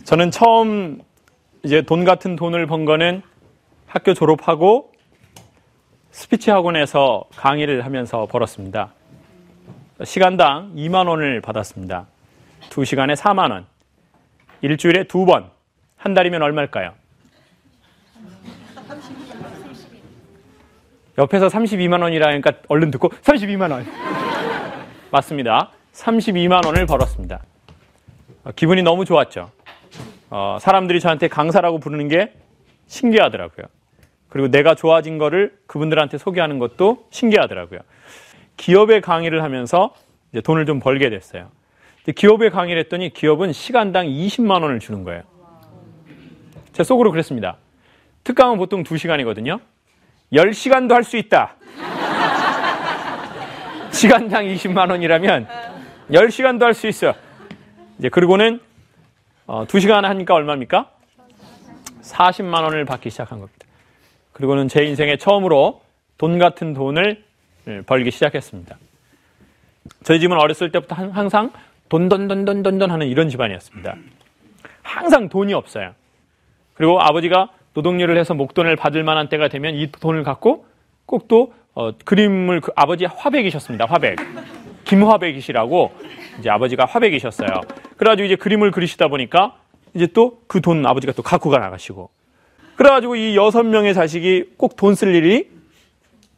저는 처음 이제 돈 같은 돈을 번 거는 학교 졸업하고 스피치 학원에서 강의를 하면서 벌었습니다. 시간당 2만 원을 받았습니다. 2시간에 4만 원. 일주일에 2번. 한 달이면 얼마일까요? 옆에서 32만 원이라 하니까 얼른 듣고 32만 원. 맞습니다. 32만 원을 벌었습니다. 기분이 너무 좋았죠. 사람들이 저한테 강사라고 부르는 게 신기하더라고요. 그리고 내가 좋아진 거를 그분들한테 소개하는 것도 신기하더라고요. 기업에 강의를 하면서 이제 돈을 좀 벌게 됐어요. 근데 기업에 강의를 했더니 기업은 시간당 20만 원을 주는 거예요. 제 속으로 그랬습니다. 특강은 보통 2시간이거든요. 10시간도 할 수 있다. 시간당 20만 원이라면 10시간도 할 수 있어. 이제 그리고는 2시간 하니까 얼마입니까? 40만 원을 받기 시작한 겁니다. 그리고는 제 인생에 처음으로 돈 같은 돈을 벌기 시작했습니다. 저희 집은 어렸을 때부터 항상 돈 하는 이런 집안이었습니다. 항상 돈이 없어요. 그리고 아버지가 노동요를 해서 목돈을 받을 만한 때가 되면 이 돈을 갖고 꼭 또 그림을 아버지 화백이셨습니다. 화백. 김화백이시라고 이제 아버지가 화백이셨어요. 그래가지고 이제 그림을 그리시다 보니까 이제 또 그 돈 아버지가 또 갖고 가 나가시고. 그래가지고 이 6명의 자식이 꼭 돈 쓸 일이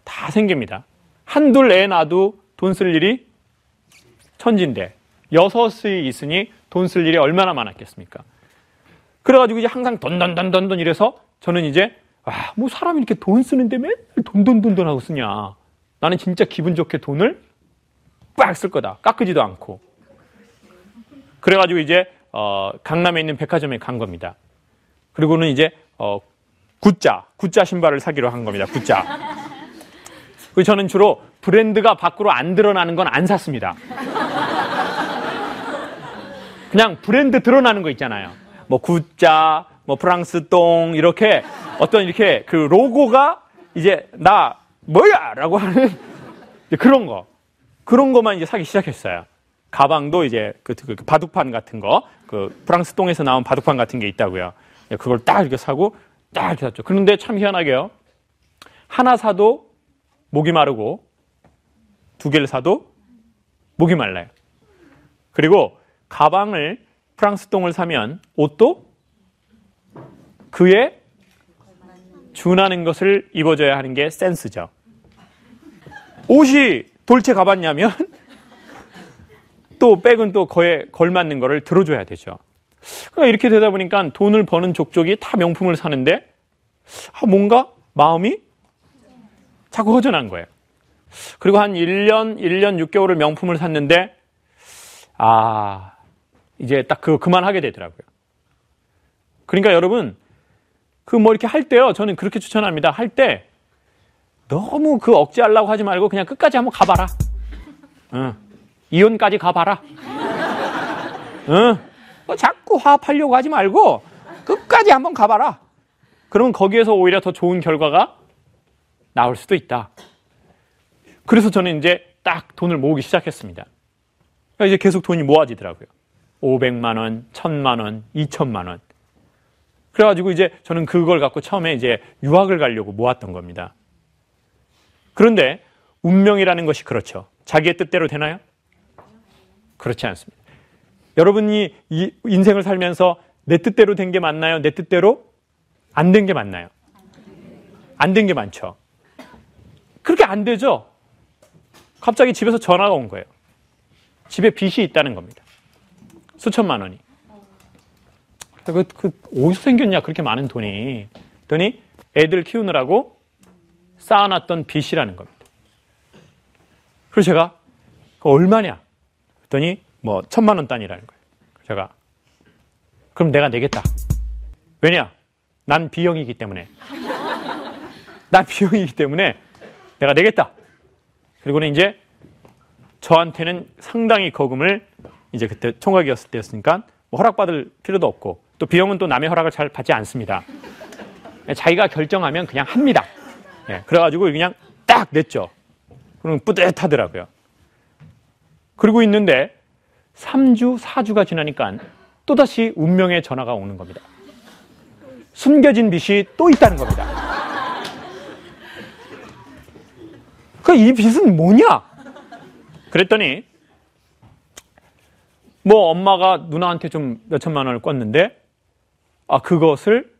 다 생깁니다. 한둘 애 낳아도 돈 쓸 일이 천진데 6이 있으니 돈 쓸 일이 얼마나 많았겠습니까? 그래가지고 이제 항상 돈 이래서 저는 이제 뭐 사람이 이렇게 돈 쓰는데 맨날 돈 하고 쓰냐. 나는 진짜 기분 좋게 돈을 빡 쓸 거다. 깎지도 않고. 그래가지고 이제 강남에 있는 백화점에 간 겁니다. 그리고는 이제 굿자 신발을 사기로 한 겁니다. 굿자. 그리고 저는 주로 브랜드가 밖으로 안 드러나는 건 안 샀습니다. 그냥 브랜드 드러나는 거 있잖아요. 뭐 굿자, 뭐 프랑스 똥 이렇게 어떤 이렇게 그 로고가 이제 나 뭐야라고 하는 그런 거만 이제 사기 시작했어요. 가방도 이제 그 바둑판 같은 거, 그 프랑스 똥에서 나온 바둑판 같은 게 있다고요. 그걸 딱 이렇게 사고 딱 이렇게 샀죠. 그런데 참 희한하게요. 하나 사도 목이 마르고 2개를 사도 목이 말라요. 그리고 가방을 프랑스 똥을 사면 옷도 그에 준하는 것을 입어줘야 하는 게 센스죠. 옷이 돌체 가봤냐면 또 백은 또 거에 걸맞는 거를 들어줘야 되죠. 그러니까 이렇게 되다 보니까 돈을 버는 족족이 다 명품을 사는데 뭔가 마음이 자꾸 허전한 거예요. 그리고 한 1년 6개월을 명품을 샀는데 이제 딱 그만하게 되더라고요. 그러니까 여러분 뭐 이렇게 할 때요. 저는 그렇게 추천합니다. 할 때 너무 억지하려고 하지 말고 그냥 끝까지 한번 가봐라. 이혼까지 가봐라. 자꾸 화합하려고 하지 말고 끝까지 한번 가봐라. 그러면 거기에서 오히려 더 좋은 결과가 나올 수도 있다. 그래서 저는 이제 딱 돈을 모으기 시작했습니다. 그러니까 이제 계속 돈이 모아지더라고요. 500만 원, 1000만 원, 2000만 원. 그래가지고 이제 저는 그걸 갖고 처음에 이제 유학을 가려고 모았던 겁니다. 그런데 운명이라는 것이 그렇죠. 자기의 뜻대로 되나요? 그렇지 않습니다. 여러분이 이 인생을 살면서 내 뜻대로 된 게 맞나요? 내 뜻대로 안 된 게 맞나요? 안 된 게 많죠. 그렇게 안 되죠. 갑자기 집에서 전화가 온 거예요. 집에 빚이 있다는 겁니다. 수천만 원이. 어디서 생겼냐 그렇게 많은 돈이. 그랬더니 애들 키우느라고 쌓아놨던 빚이라는 겁니다. 그래서 제가 얼마냐 그랬더니 뭐 1000만 원 단위라는 거예요. 제가 그럼 내가 내겠다. 왜냐? 난 B형이기 때문에. 난 B형이기 때문에 내가 내겠다. 그리고는 이제 저한테는 상당히 거금을 이제 그때 총각이었을 때였으니까 뭐 허락받을 필요도 없고 또 B형은 또 남의 허락을 잘 받지 않습니다. 자기가 결정하면 그냥 합니다. 그래가지고 그냥 딱 냈죠. 그럼 뿌듯하더라고요. 그러고 있는데 3주, 4주가 지나니까 또다시 운명의 전화가 오는 겁니다. 숨겨진 빚이 또 있다는 겁니다. 이 빚은 뭐냐? 그랬더니 뭐 엄마가 누나한테 좀 몇천만 원을 꿨는데 그것을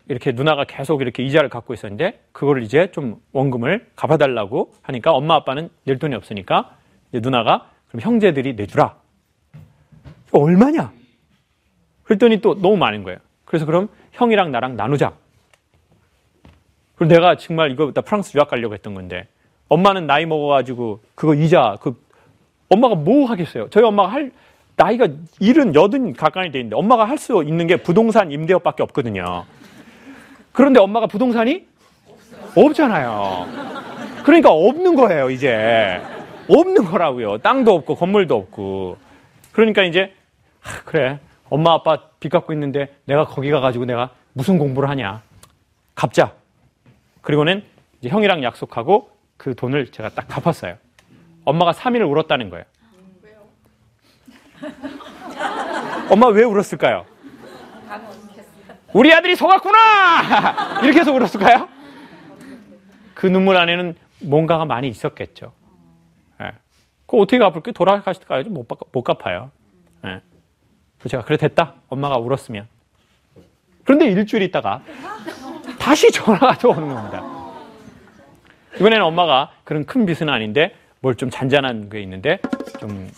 이렇게 누나가 계속 이렇게 이자를 갖고 있었는데 그거를 이제 좀 원금을 갚아달라고 하니까 엄마 아빠는 낼 돈이 없으니까 이제 누나가 그럼 형제들이 내주라. 얼마냐? 그랬더니 또 너무 많은 거예요. 그래서 그럼 형이랑 나랑 나누자. 그리고 내가 정말 이거 나 프랑스 유학 가려고 했던 건데 엄마는 나이 먹어가지고 그거 이자 엄마가 뭐 하겠어요? 저희 엄마가 나이가 70, 80 가까이 돼 있는데 엄마가 할 수 있는 게 부동산 임대업밖에 없거든요. 그런데 엄마가 부동산이 없잖아요. 그러니까 없는 거예요, 이제. 없는 거라고요. 땅도 없고 건물도 없고. 그러니까 이제 그래. 엄마 아빠 빚 갖고 있는데 내가 거기 가가지고 내가 무슨 공부를 하냐. 갚자. 그리고는 이제 형이랑 약속하고 그 돈을 제가 딱 갚았어요. 엄마가 3일 울었다는 거예요. 왜요? 엄마 왜 울었을까요? 우리 아들이 속았구나! 이렇게 해서 울었을까요? 그 눈물 안에는 뭔가가 많이 있었겠죠. 예. 그거 어떻게 갚을게요? 돌아가야지 못 갚아요. 예. 그래서 제가 그래 됐다. 엄마가 울었으면. 그런데 일주일 있다가 다시 전화가 또 오는 겁니다. 이번에는 엄마가 그런 큰 빚은 아닌데 뭘 좀 잔잔한 게 있는데 좀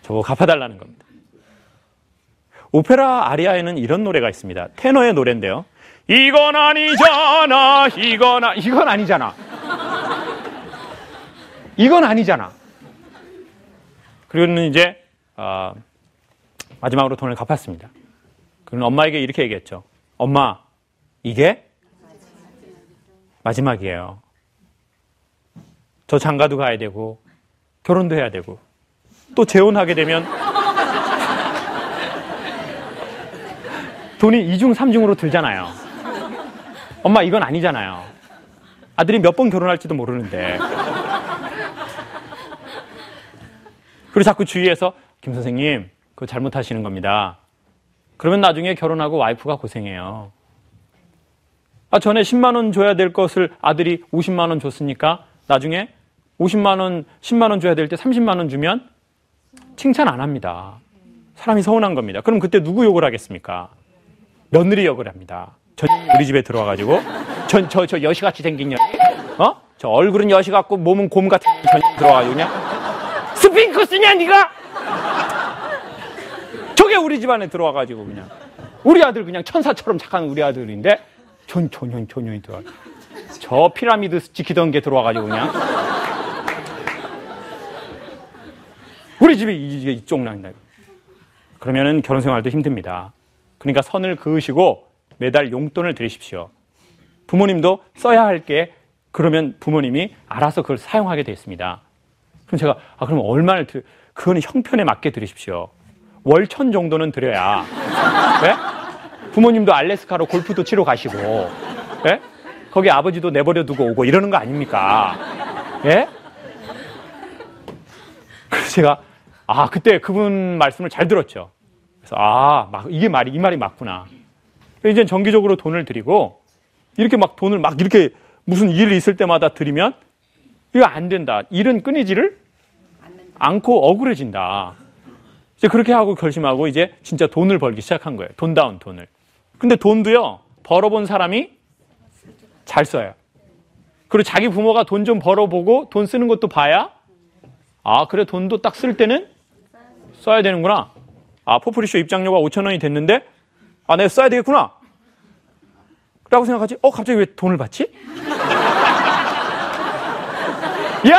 저거 갚아달라는 겁니다. 오페라 아리아에는 이런 노래가 있습니다. 테너의 노래인데요. 이건 아니잖아. 이건 아니잖아. 이건 아니잖아. 그리고는 이제 마지막으로 돈을 갚았습니다. 그는 엄마에게 이렇게 얘기했죠. 엄마, 이게 마지막이에요. 저 장가도 가야 되고 결혼도 해야 되고 또 재혼하게 되면 돈이 2중, 3중으로 들잖아요. 엄마 이건 아니잖아요. 아들이 몇 번 결혼할지도 모르는데. 그리고 자꾸 주위에서 김 선생님 그거 잘못하시는 겁니다. 그러면 나중에 결혼하고 와이프가 고생해요. 전에 10만 원 줘야 될 것을 아들이 50만 원 줬으니까 나중에 50만 원, 10만 원 줘야 될 때 30만 원 주면 칭찬 안 합니다. 사람이 서운한 겁니다. 그럼 그때 누구 욕을 하겠습니까? 며느리 욕을 합니다. 우리 집에 들어와가지고 저 여시같이 생긴 년, 저 얼굴은 여시 같고 몸은 곰 같은 년 들어와가지고 그냥 스핑크스냐 네가? 저게 우리 집안에 들어와가지고 그냥 우리 아들 그냥 천사처럼 착한 우리 아들인데 초년이 들어와. 저 피라미드 지키던 게 들어와가지고 그냥 우리 집에 이쪽 난다. 그러면은 결혼 생활도 힘듭니다. 그러니까 선을 그으시고 매달 용돈을 드리십시오. 부모님도 써야 할 게 그러면 부모님이 알아서 그걸 사용하게 되어 있습니다. 그럼 제가 그럼 얼마를 그거는 형편에 맞게 드리십시오. 월 1,000 정도는 드려야 네? 부모님도 알래스카로 골프도 치러 가시고 네? 거기 아버지도 내버려 두고 오고 이러는 거 아닙니까? 예? 그래서 제가 그때 그분 말씀을 잘 들었죠. 그래서 이 말이 맞구나. 이제 정기적으로 돈을 드리고 이렇게 막 돈을 막 이렇게 무슨 일이 있을 때마다 드리면 이거 안 된다. 일은 끊이지를 않고 억울해진다. 이제 그렇게 하고 결심하고 이제 진짜 돈을 벌기 시작한 거예요. 돈다운 돈을. 근데 돈도요, 벌어본 사람이 잘 써요. 그리고 자기 부모가 돈 좀 벌어보고 돈 쓰는 것도 봐야 그래 돈도 딱 쓸 때는 써야 되는구나. 포프리쇼 입장료가 5,000원이 됐는데 내가 써야 되겠구나 라고 생각하지. 갑자기 왜 돈을 받지? 이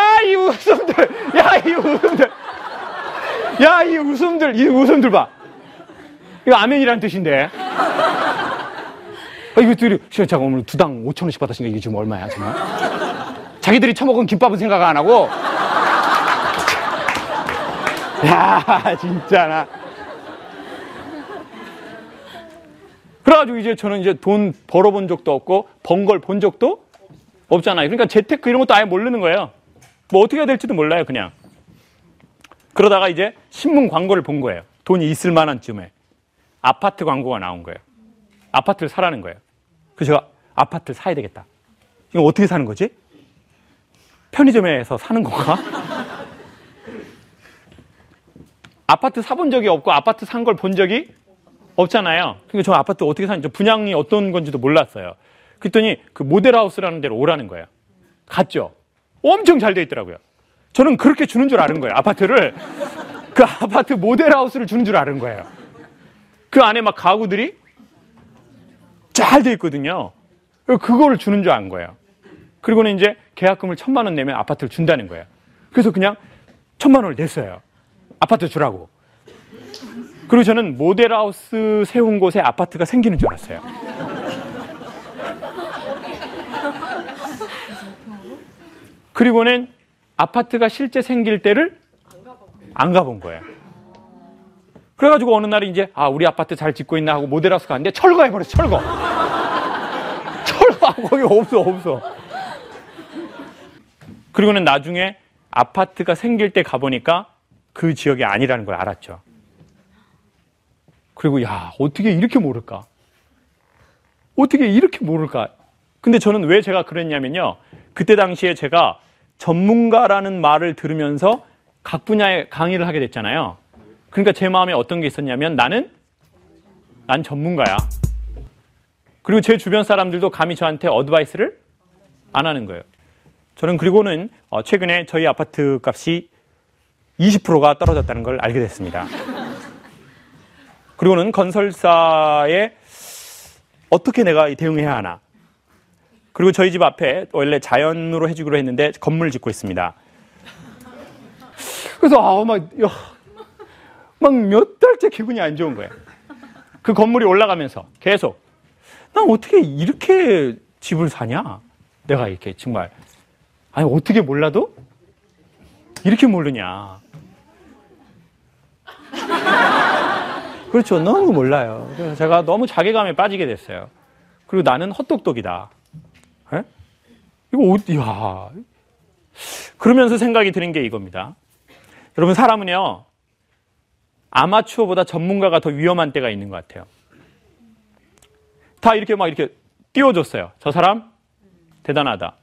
웃음들 봐. 이거 아멘이라는 뜻인데. 이것들이 잠깐 오늘 두당 5,000원씩 받았으니까 이게 지금 얼마야 정말? 자기들이 처먹은 김밥은 생각 안 하고. 진짜 나. 그래가지고 이제 저는 이제 돈 벌어본 적도 없고 번 걸 본 적도 없잖아요. 그러니까 재테크 이런 것도 아예 모르는 거예요. 뭐 어떻게 해야 될지도 몰라요, 그냥. 그러다가 이제 신문 광고를 본 거예요. 돈이 있을 만한 쯤에. 아파트 광고가 나온 거예요. 아파트를 사라는 거예요. 그래서 제가 아파트를 사야 되겠다. 이거 어떻게 사는 거지? 편의점에서 사는 건가? 아파트 사본 적이 없고 아파트 산 걸 본 적이 없잖아요. 그러니까 저 아파트 어떻게 사는지, 분양이 어떤 건지도 몰랐어요. 그랬더니 그 모델하우스라는 데로 오라는 거예요. 갔죠. 엄청 잘 돼 있더라고요. 저는 그렇게 주는 줄 아는 거예요. 아파트를. 그 아파트 모델하우스를 주는 줄 아는 거예요. 그 안에 막 가구들이 잘 돼 있거든요. 그거를 주는 줄 안 거예요. 그리고는 이제 계약금을 1,000만 원 내면 아파트를 준다는 거예요. 그래서 그냥 1,000만 원을 냈어요. 아파트 주라고. 그리고 저는 모델하우스 세운 곳에 아파트가 생기는 줄 알았어요. 그리고는 아파트가 실제 생길 때를 안 가본 거예요. 그래가지고 어느 날에 이제 우리 아파트 잘 짓고 있나 하고 모델하우스 갔는데 철거해버렸어. 철거. 거기 없어. 그리고는 나중에 아파트가 생길 때 가보니까 그 지역이 아니라는 걸 알았죠. 그리고 어떻게 이렇게 모를까? 근데 저는 왜 제가 그랬냐면요. 그때 당시에 제가 전문가라는 말을 들으면서 각 분야의 강의를 하게 됐잖아요. 그러니까 제 마음에 어떤 게 있었냐면 난 전문가야. 그리고 제 주변 사람들도 감히 저한테 어드바이스를 안 하는 거예요. 저는 그리고는 최근에 저희 아파트 값이 20%가 떨어졌다는 걸 알게 됐습니다. 그리고는 건설사에 어떻게 내가 대응해야 하나. 그리고 저희 집 앞에 원래 자연으로 해주기로 했는데 건물 짓고 있습니다. 그래서 막 몇 달째 기분이 안 좋은 거예요. 그 건물이 올라가면서 계속 난 어떻게 이렇게 집을 사냐? 내가 이렇게 정말 어떻게 몰라도 이렇게 모르냐? 그렇죠. 너무 몰라요. 그래서 제가 너무 자괴감에 빠지게 됐어요. 그리고 나는 헛똑똑이다. 에? 이거 그러면서 생각이 드는 게 이겁니다. 여러분, 사람은요, 아마추어보다 전문가가 더 위험한 때가 있는 것 같아요. 다 이렇게 띄워줬어요. 저 사람 대단하다.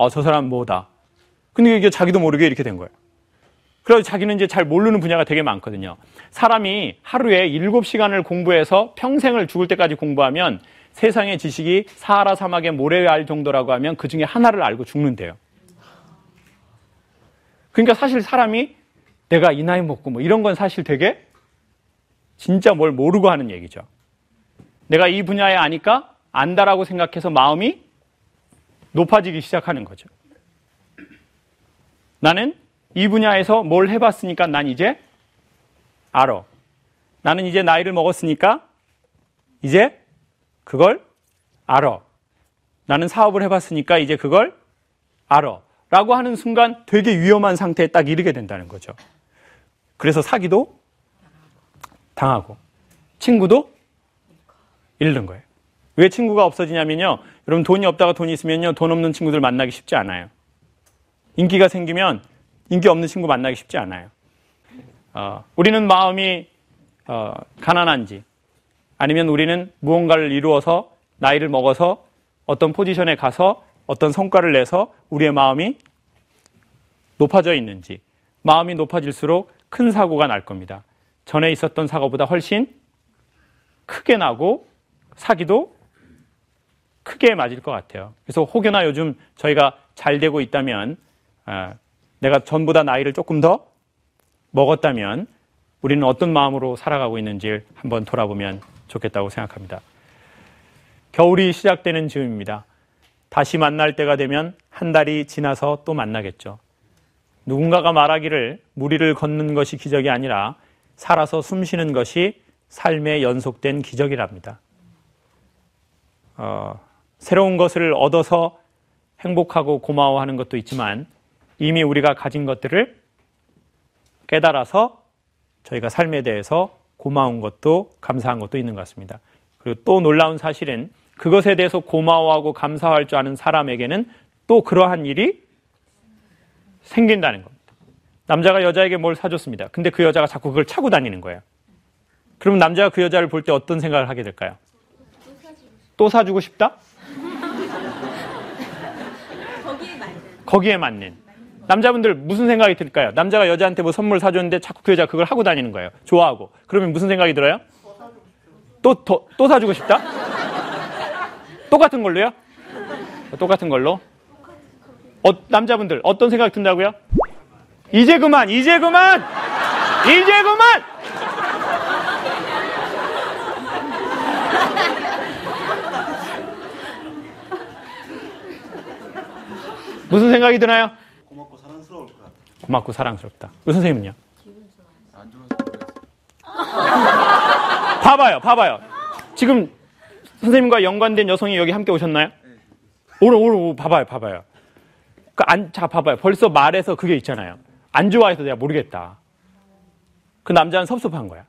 저 사람 뭐다. 근데 이게 자기도 모르게 이렇게 된 거예요. 그래서 자기는 이제 잘 모르는 분야가 되게 많거든요. 사람이 하루에 7시간을 공부해서 평생을 죽을 때까지 공부하면 세상의 지식이 사하라 사막의 모래알 정도라고 하면 그 중에 하나를 알고 죽는데요. 그러니까 사실 사람이 내가 이 나이 먹고 이런 건 사실 되게 진짜 뭘 모르고 하는 얘기죠. 내가 이 분야에 아니까 안다라고 생각해서 마음이 높아지기 시작하는 거죠. 나는 이 분야에서 뭘 해봤으니까 난 이제 알아. 나는 이제 나이를 먹었으니까 이제 그걸 알아. 나는 사업을 해봤으니까 이제 그걸 알아. 라고 하는 순간 되게 위험한 상태에 딱 이르게 된다는 거죠. 그래서 사기도 당하고 친구도 잃는 거예요. 왜 친구가 없어지냐면요. 여러분, 돈이 없다가 돈이 있으면요, 돈 없는 친구들 만나기 쉽지 않아요. 인기가 생기면 인기 없는 친구 만나기 쉽지 않아요. 우리는 마음이 가난한지, 아니면 우리는 무언가를 이루어서 나이를 먹어서 어떤 포지션에 가서 어떤 성과를 내서 우리의 마음이 높아져 있는지, 마음이 높아질수록 큰 사고가 날 겁니다. 전에 있었던 사고보다 훨씬 크게 나고 사기도 크게 맞을 것 같아요. 그래서 혹여나 요즘 저희가 잘 되고 있다면, 내가 전보다 나이를 조금 더 먹었다면 우리는 어떤 마음으로 살아가고 있는지 한번 돌아보면 좋겠다고 생각합니다. 겨울이 시작되는 즈음입니다. 다시 만날 때가 되면 한 달이 지나서 또 만나겠죠. 누군가가 말하기를 무리를 걷는 것이 기적이 아니라 살아서 숨쉬는 것이 삶의 연속된 기적이랍니다. 새로운 것을 얻어서 행복하고 고마워하는 것도 있지만 이미 우리가 가진 것들을 깨달아서 저희가 삶에 대해서 고마운 것도 감사한 것도 있는 것 같습니다. 그리고 또 놀라운 사실은 그것에 대해서 고마워하고 감사할 줄 아는 사람에게는 또 그러한 일이 생긴다는 겁니다. 남자가 여자에게 뭘 사줬습니다. 근데 그 여자가 자꾸 그걸 차고 다니는 거예요. 그러면 남자가 그 여자를 볼 때 어떤 생각을 하게 될까요? 또 사주고 싶다? 거기에 맞는. 남자분들 무슨 생각이 들까요? 남자가 여자한테 뭐 선물 사줬는데 자꾸 그 여자가 그걸 하고 다니는 거예요. 좋아하고. 그러면 무슨 생각이 들어요? 또 사주고 싶다? 똑같은 걸로요? 똑같은 걸로? 남자분들 어떤 생각이 든다고요? 이제 그만! 무슨 생각이 드나요? 고맙고 사랑스러울 것 같아요. 고맙고 사랑스럽다. 그 선생님은요? 안 좋아서 봐봐요. 지금 선생님과 연관된 여성이 여기 함께 오셨나요? 오늘 봐봐요. 자, 봐봐요. 벌써 말에서 그게 있잖아요. 안 좋아해서 내가 모르겠다. 그 남자는 섭섭한 거야.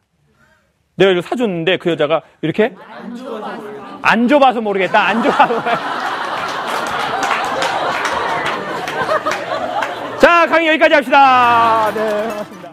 내가 이걸 사줬는데 그 여자가 이렇게 안 줘봐서 모르겠다. 자, 강의 여기까지 합시다. 네.